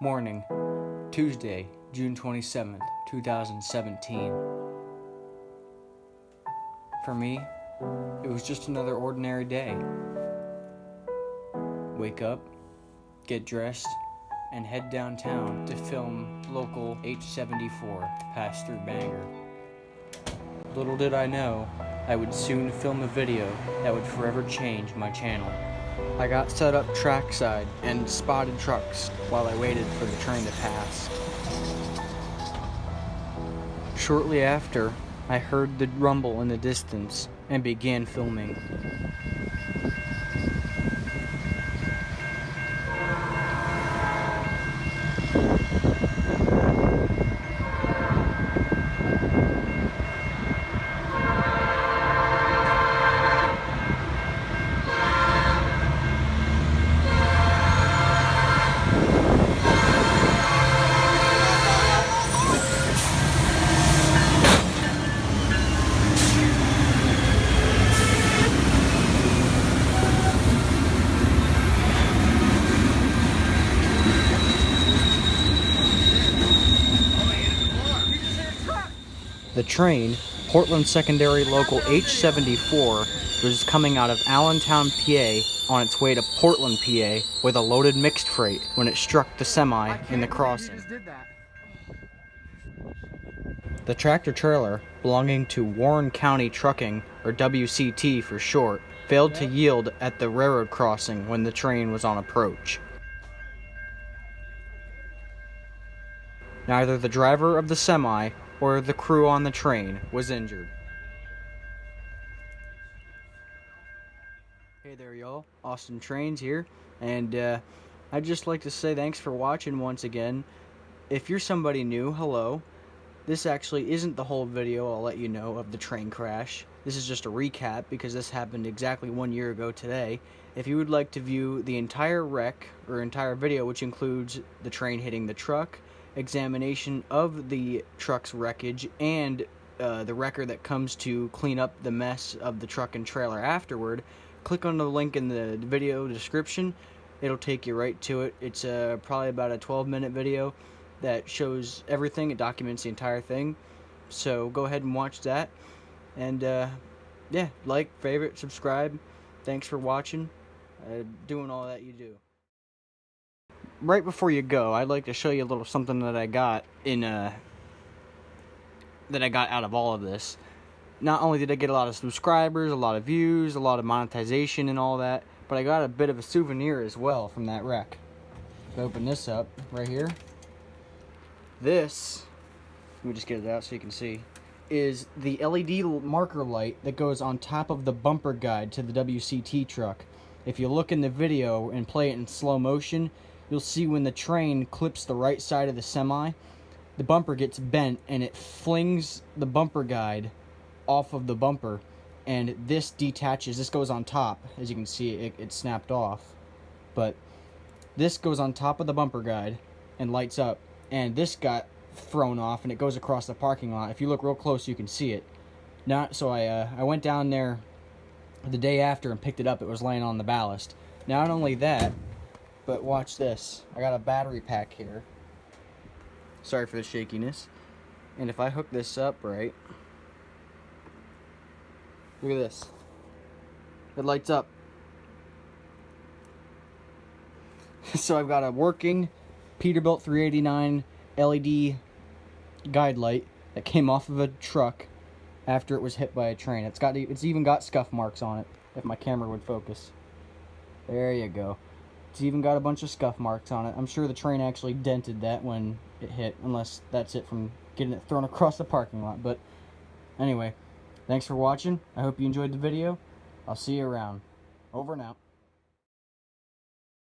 Morning, Tuesday, June 27th, 2017. For me, it was just another ordinary day. Wake up, get dressed, and head downtown to film local H74 pass through Bangor. Little did I know, I would soon film a video that would forever change my channel. I got set up trackside and spotted trucks while I waited for the train to pass. Shortly after, I heard the rumble in the distance and began filming. The train, Portland Secondary Local H74, was coming out of Allentown, PA, on its way to Portland, PA, with a loaded mixed freight when it struck the semi in the crossing. The tractor-trailer, belonging to Warren County Trucking, or WCT for short, failed to yield at the railroad crossing when the train was on approach. Neither the driver of the semi or the crew on the train was injured. Hey there y'all, Austin Trains here, and I'd just like to say thanks for watching once again. If you're somebody new, hello. This actually isn't the whole video, I'll let you know, of the train crash. This is just a recap because this happened exactly 1 year ago today. If you would like to view the entire wreck, or entire video, which includes the train hitting the truck, examination of the truck's wreckage, and the wrecker that comes to clean up the mess of the truck and trailer afterward, click on the link in the video description. It'll take you right to it. It's probably about a 12-minute video that shows everything. It documents the entire thing. So go ahead and watch that. And yeah, like, favorite, subscribe. Thanks for watching. Doing all that you do. Right before you go, I'd like to show you a little something that I got out of all of this. Not only did I get a lot of subscribers, a lot of views, a lot of monetization and all that, but I got a bit of a souvenir as well from that wreck. If I open this up right here, this, let me just get it out so you can see, is the LED marker light that goes on top of the bumper guide to the WCT truck. If you look in the video and play it in slow motion, you'll see when the train clips the right side of the semi, the bumper gets bent and it flings the bumper guide off of the bumper, and this detaches. This goes on top. As you can see, it snapped off, but this goes on top of the bumper guide and lights up, and this got thrown off and it goes across the parking lot. If you look real close, you can see it. So I went down there the day after and picked it up. It was laying on the ballast. Not only that, but watch this. I got a battery pack here. Sorry for the shakiness. And if I hook this up right, look at this. It lights up. So I've got a working Peterbilt 389 LED guide light that came off of a truck after it was hit by a train. It's even got scuff marks on it, if my camera would focus. There you go. It's even got a bunch of scuff marks on it. I'm sure the train actually dented that when it hit, unless that's it from getting it thrown across the parking lot. But anyway, thanks for watching. I hope you enjoyed the video. I'll see you around. Over and out.